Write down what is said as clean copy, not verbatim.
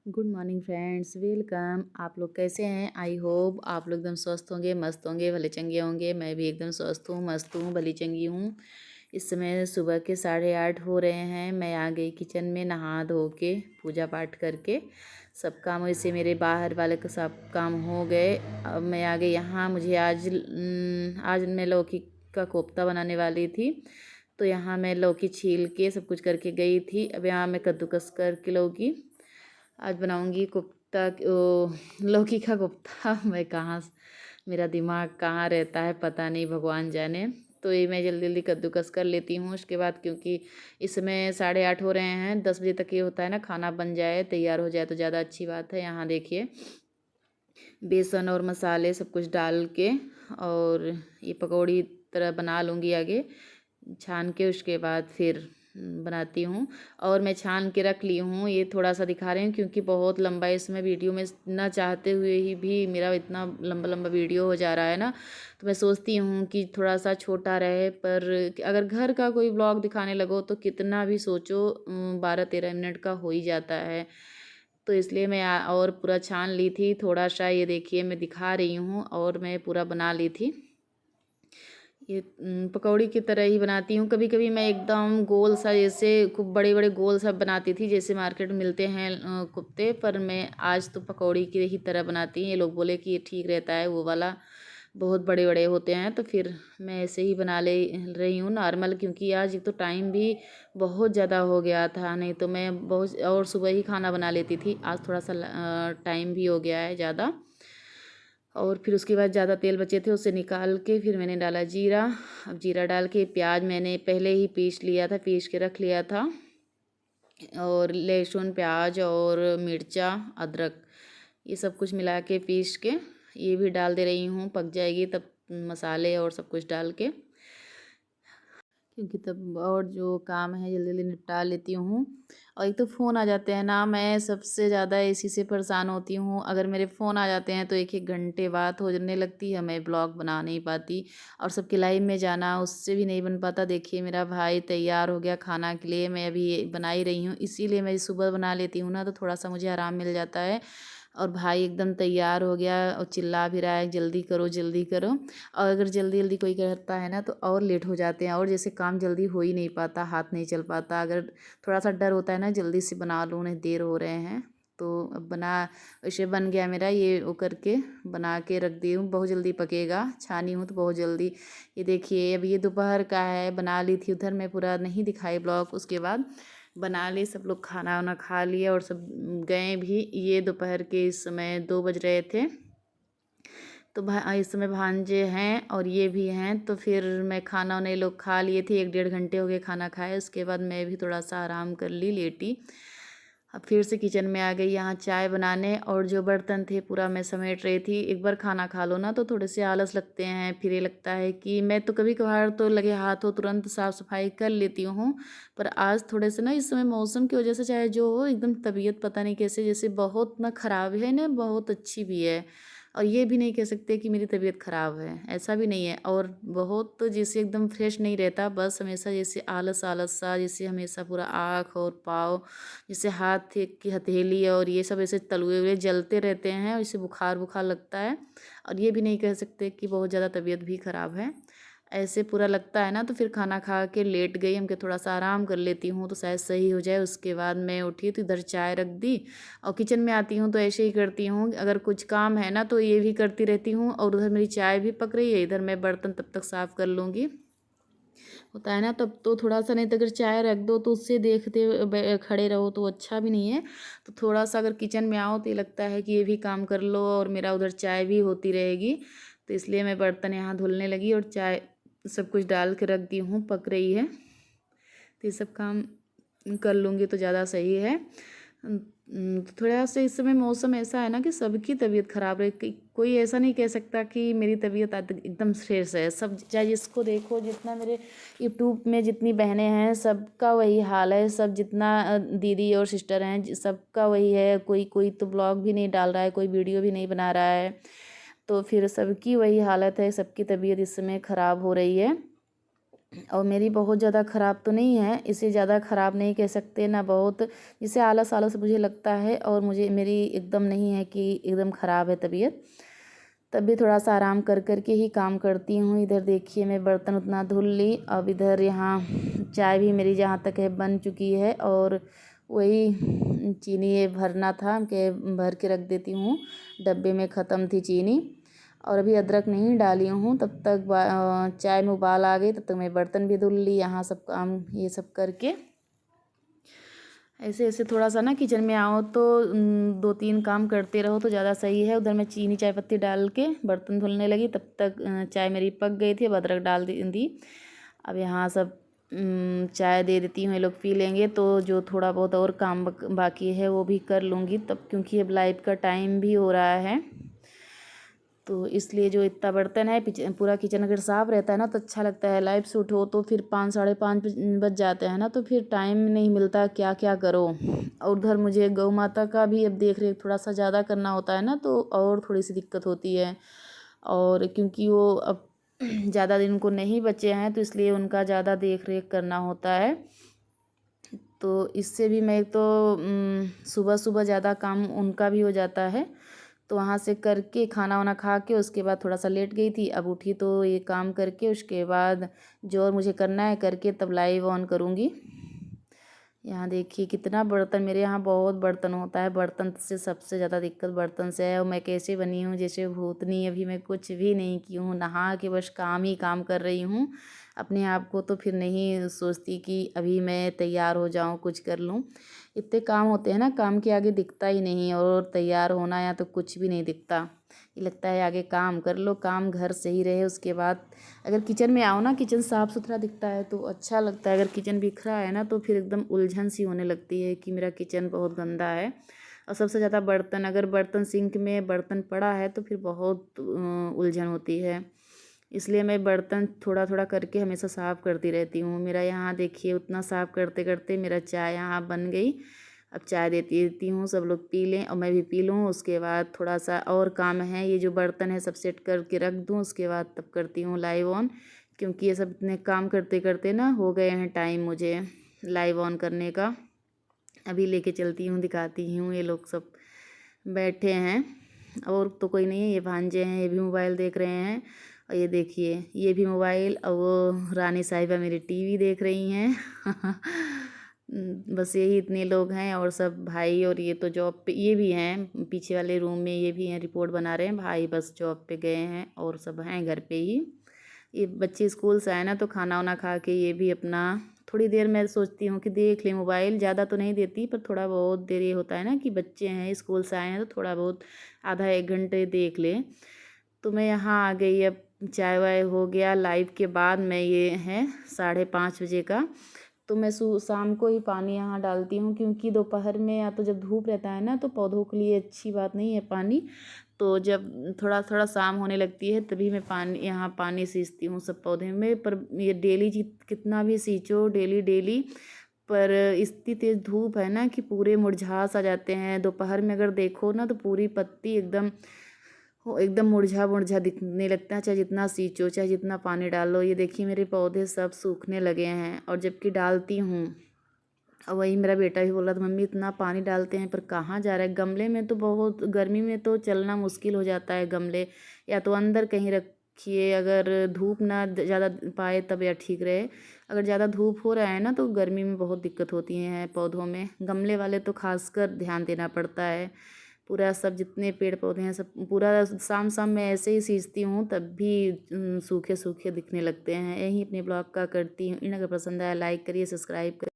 Good morning friends, welcome. आप लोग कैसे हैं? आई होप आप लोग एकदम स्वस्थ होंगे, मस्त होंगे, भले चंगे होंगे। मैं भी एकदम स्वस्थ हूँ, मस्त हूँ, भली चंगी हूँ। इस समय सुबह के 8:30 हो रहे हैं। मैं आ गई किचन में नहा धो के, पूजा पाठ करके। सब काम वैसे मेरे बाहर वाले का सब काम हो गए। अब मैं आ गई यहाँ। मुझे आज मैं लौकी का कोफ्ता बनाने वाली थी, तो यहाँ मैं लौकी छील के सब कुछ करके गई थी। अब यहाँ मैं कद्दूकस करके लौकी आज बनाऊंगी कोफ्ता। लौकी का कोफ्ता। मैं कहाँ, मेरा दिमाग कहाँ रहता है पता नहीं, भगवान जाने। तो ये मैं जल्दी जल्दी कद्दूकस कर लेती हूँ। उसके बाद क्योंकि इसमें 8:30 हो रहे हैं, 10 बजे तक ये होता है ना, खाना बन जाए तैयार हो जाए तो ज़्यादा अच्छी बात है। यहाँ देखिए, बेसन और मसाले सब कुछ डाल के और ये पकौड़ी तरह बना लूँगी आगे, छान के। उसके बाद फिर बनाती हूँ। और मैं छान के रख ली हूँ। ये थोड़ा सा दिखा रही हूँ क्योंकि बहुत लंबा इसमें वीडियो में ना चाहते हुए ही भी मेरा इतना लंबा लंबा वीडियो हो जा रहा है ना, तो मैं सोचती हूँ कि थोड़ा सा छोटा रहे। पर अगर घर का कोई ब्लॉग दिखाने लगो तो कितना भी सोचो 12-13 मिनट का हो ही जाता है। तो इसलिए मैं और पूरा छान ली थी थोड़ा सा। ये देखिए मैं दिखा रही हूँ, और मैं पूरा बना ली थी। ये पकौड़ी की तरह ही बनाती हूँ। कभी कभी मैं एकदम गोल सा, जैसे खूब बड़े बड़े गोल सा बनाती थी जैसे मार्केट में मिलते हैं कुफ्ते। पर मैं आज तो पकौड़ी की ही तरह बनाती हूँ। ये लोग बोले कि ये ठीक रहता है, वो वाला बहुत बड़े बड़े होते हैं, तो फिर मैं ऐसे ही बना ले रही हूँ नॉर्मल। क्योंकि आज एक तो टाइम भी बहुत ज़्यादा हो गया था, नहीं तो मैं बहुत और सुबह ही खाना बना लेती थी। आज थोड़ा सा टाइम भी हो गया है ज़्यादा। और फिर उसके बाद ज़्यादा तेल बचे थे, उसे निकाल के फिर मैंने डाला जीरा। अब जीरा डाल के प्याज मैंने पहले ही पीस लिया था, पीस के रख लिया था। और लहसुन, प्याज और मिर्चा, अदरक, ये सब कुछ मिला के पीस के ये भी डाल दे रही हूँ। पक जाएगी तब मसाले और सब कुछ डाल के, क्योंकि तब और जो काम है जल्दी जल्दी निपटा लेती हूँ। और एक तो फ़ोन आ जाते हैं ना, मैं सबसे ज़्यादा इसी से परेशान होती हूँ। अगर मेरे फ़ोन आ जाते हैं तो एक एक घंटे बाद होने लगती है, मैं ब्लॉग बना नहीं पाती। और सबके लाइव में जाना, उससे भी नहीं बन पाता। देखिए मेरा भाई तैयार हो गया खाना के लिए, मैं अभी बना ही रही हूँ। इसीलिए मैं सुबह बना लेती हूँ ना, तो थोड़ा सा मुझे आराम मिल जाता है। और भाई एकदम तैयार हो गया और चिल्ला भी रहा है, जल्दी करो जल्दी करो। और अगर जल्दी जल्दी कोई करता है ना तो और लेट हो जाते हैं, और जैसे काम जल्दी हो ही नहीं पाता, हाथ नहीं चल पाता। अगर थोड़ा सा डर होता है ना, जल्दी से बना लूँ, नहीं देर हो रहे हैं। तो अब बना, वैसे बन गया मेरा। ये वो करके बना के रख दी हूँ, बहुत जल्दी पकेगा। छानी हूँ तो बहुत जल्दी। ये देखिए अब ये दोपहर का है, बना ली थी उधर, मैं पूरा नहीं दिखाई ब्लॉग। उसके बाद बना ली, सब लोग खाना वाना खा लिया और सब गए भी। ये दोपहर के इस समय 2 बज रहे थे। तो इस समय भांजे हैं और ये भी हैं। तो फिर मैं खाना वाना ये लोग खा लिए थे, 1-1.5 घंटे हो गए खाना खाए। उसके बाद मैं भी थोड़ा सा आराम कर ली, लेटी। अब फिर से किचन में आ गई यहाँ चाय बनाने। और जो बर्तन थे पूरा मैं समेट रही थी। एक बार खाना खा लो ना तो थोड़े से आलस लगते हैं, फिर ये लगता है कि मैं तो कभी कभार तो लगे हाथ हो तुरंत साफ़ सफाई कर लेती हूँ। पर आज थोड़े से ना, इस समय मौसम की वजह से चाहे जो हो, एकदम तबीयत पता नहीं कैसे, जैसे बहुत ना ख़राब है ना बहुत अच्छी भी है। और ये भी नहीं कह सकते कि मेरी तबीयत ख़राब है, ऐसा भी नहीं है। और बहुत तो जैसे एकदम फ्रेश नहीं रहता, बस हमेशा जैसे आलस आलस सा, जैसे हमेशा पूरा आँख और पाँव, जैसे हाथ की हथेली और ये सब ऐसे तलुए हुए जलते रहते हैं, और इसे बुखार बुखार लगता है। और ये भी नहीं कह सकते कि बहुत ज़्यादा तबीयत भी ख़राब है, ऐसे पूरा लगता है ना। तो फिर खाना खा के लेट गई, हम के थोड़ा सा आराम कर लेती हूँ तो शायद सही हो जाए। उसके बाद मैं उठी तो इधर चाय रख दी। और किचन में आती हूँ तो ऐसे ही करती हूँ, अगर कुछ काम है ना तो ये भी करती रहती हूँ, और उधर मेरी चाय भी पक रही है, इधर मैं बर्तन तब तक साफ़ कर लूँगी। होता है ना, तब तो थोड़ा सा, नहीं तो अगर चाय रख दो तो उससे देखते खड़े रहो तो अच्छा भी नहीं है। तो थोड़ा सा अगर किचन में आओ तो ये लगता है कि ये भी काम कर लो और मेरा उधर चाय भी होती रहेगी। तो इसलिए मैं बर्तन यहाँ धुलने लगी और चाय सब कुछ डाल के रख दी हूँ, पक रही है। तो ये सब काम कर लूँगी तो ज़्यादा सही है। तो थोड़ा सा इस समय मौसम ऐसा है ना कि सबकी तबीयत ख़राब है। कोई ऐसा नहीं कह सकता कि मेरी तबीयत एकदम फ्रेश है। सब चाहे जिसको देखो, जितना मेरे यूट्यूब में जितनी बहनें हैं सबका वही हाल है। सब जितना दीदी और सिस्टर हैं सबका वही है। कोई कोई तो ब्लॉग भी नहीं डाल रहा है, कोई वीडियो भी नहीं बना रहा है। तो फिर सबकी वही हालत है, सबकी तबीयत इस समय ख़राब हो रही है। और मेरी बहुत ज़्यादा ख़राब तो नहीं है, इसे ज़्यादा ख़राब नहीं कह सकते ना बहुत, जिसे आलस आलस मुझे लगता है। और मुझे मेरी एकदम नहीं है कि एकदम ख़राब है तबीयत, तब भी थोड़ा सा आराम कर कर के ही काम करती हूँ। इधर देखिए मैं बर्तन उतना धुल ली, अब इधर यहाँ चाय भी मेरी जहाँ तक है बन चुकी है। और वही चीनी ये भरना था कि भर के रख देती हूँ, डब्बे में ख़त्म थी चीनी। और अभी अदरक नहीं डाली हूँ, तब तक चाय में उबाल आ गई, तब तक मैं बर्तन भी धुल ली। यहाँ सब काम ये सब करके ऐसे ऐसे थोड़ा सा ना किचन में आओ तो 2-3 काम करते रहो तो ज़्यादा सही है। उधर मैं चीनी चाय पत्ती डाल के बर्तन धुलने लगी, तब तक चाय मेरी पक गई थी। अब अदरक डाल दी। अब यहाँ सब चाय दे देती हूँ, ये लोग पी लेंगे तो जो थोड़ा बहुत और काम बाकी है वो भी कर लूँगी तब, क्योंकि अब लाइट का टाइम भी हो रहा है। तो इसलिए जो इतना बर्तन है, पूरा किचन अगर साफ़ रहता है ना तो अच्छा लगता है। लाइट से उठो तो फिर 5 साढ़े 5 बज जाते हैं ना, तो फिर टाइम नहीं मिलता क्या क्या करो। और उधर मुझे गौ माता का भी अब देख रेख थोड़ा सा ज़्यादा करना होता है ना, तो और थोड़ी सी दिक्कत होती है। और क्योंकि वो अब ज़्यादा दिन को नहीं बचे हैं तो इसलिए उनका ज़्यादा देख रेख करना होता है। तो इससे भी मैं तो सुबह सुबह ज़्यादा काम उनका भी हो जाता है। तो वहाँ से करके खाना वाना खा के उसके बाद थोड़ा सा लेट गई थी, अब उठी तो ये काम करके उसके बाद जो और मुझे करना है करके तब लाइव ऑन करूँगी। यहाँ देखिए कितना बर्तन, मेरे यहाँ बहुत बर्तन होता है। बर्तन से सबसे ज़्यादा दिक्कत बर्तन से है। और मैं कैसे बनी हूँ जैसे भूतनी, अभी मैं कुछ भी नहीं की हूँ, नहा के बस काम ही काम कर रही हूँ। अपने आप को तो फिर नहीं सोचती कि अभी मैं तैयार हो जाऊँ कुछ कर लूँ। इतने काम होते हैं ना, काम के आगे दिखता ही नहीं, और तैयार होना या तो कुछ भी नहीं दिखता। ये लगता है आगे काम कर लो, काम घर सही रहे। उसके बाद अगर किचन में आओ ना, किचन साफ़ सुथरा दिखता है तो अच्छा लगता है। अगर किचन बिखरा है ना तो फिर एकदम उलझन सी होने लगती है कि मेरा किचन बहुत गंदा है। और सबसे ज़्यादा बर्तन, अगर बर्तन सिंक में बर्तन पड़ा है तो फिर बहुत उलझन होती है। इसलिए मैं बर्तन थोड़ा थोड़ा करके हमेशा साफ़ करती रहती हूँ। मेरा यहाँ देखिए उतना साफ़ करते करते मेरा चाय यहाँ बन गई। अब चाय देती देती हूँ, सब लोग पी लें और मैं भी पी लूँ। उसके बाद थोड़ा सा और काम है, ये जो बर्तन है सब सेट करके रख दूँ, उसके बाद तब करती हूँ लाइव ऑन। क्योंकि ये सब इतने काम करते करते ना हो गए हैं टाइम मुझे लाइव ऑन करने का। अभी लेके चलती हूँ, दिखाती हूँ। ये लोग सब बैठे हैं और तो कोई नहीं है, ये भांजे हैं, ये भी मोबाइल देख रहे हैं। और ये देखिए ये भी मोबाइल, और वो रानी साहिबा मेरी टीवी देख रही हैं। बस यही इतने लोग हैं। और सब भाई, और ये तो जॉब पे, ये भी हैं पीछे वाले रूम में, ये भी हैं रिपोर्ट बना रहे हैं। भाई बस जॉब पे गए हैं और सब हैं घर पे ही। ये बच्चे स्कूल से आए ना तो खाना वाना खा के ये भी अपना थोड़ी देर मैं सोचती हूँ कि देख ले मोबाइल, ज़्यादा तो नहीं देती पर थोड़ा बहुत देर ये होता है ना कि बच्चे हैं स्कूल से आए हैं तो थोड़ा बहुत आधा एक घंटे देख ले। तो मैं यहाँ आ गई, अब चाय वाय हो गया। लाइव के बाद मैं, ये है 5:30 बजे का, तो मैं शाम को ही पानी यहाँ डालती हूँ। क्योंकि दोपहर में या तो जब धूप रहता है ना तो पौधों के लिए अच्छी बात नहीं है पानी। तो जब थोड़ा थोड़ा शाम होने लगती है तभी मैं पानी सींचती हूँ सब पौधे में। पर ये डेली कितना भी सींचो, डेली डेली, पर इतनी तेज़ धूप है ना कि पूरे मुरझा सा जाते हैं। दोपहर में अगर देखो ना तो पूरी पत्ती एकदम मुरझा मुरझा दिखने लगता है, चाहे जितना सींचो चाहे जितना पानी डालो। ये देखिए मेरे पौधे सब सूखने लगे हैं, और जबकि डालती हूँ। और वही मेरा बेटा भी बोला था, मम्मी इतना पानी डालते हैं पर कहाँ जा रहा है। गमले में तो बहुत, गर्मी में तो चलना मुश्किल हो जाता है। गमले या तो अंदर कहीं रखिए, अगर धूप ना ज़्यादा पाए तब या ठीक रहे। अगर ज़्यादा धूप हो रहा है ना तो गर्मी में बहुत दिक्कत होती है पौधों में। गमले वाले तो खासकर ध्यान देना पड़ता है। पूरा सब जितने पेड़ पौधे हैं सब पूरा शाम शाम मैं ऐसे ही सींचती हूँ, तब भी सूखे सूखे दिखने लगते हैं। यही अपने ब्लॉग का करती हूँ। इन अगर पसंद आया लाइक करिए, सब्सक्राइब करिए।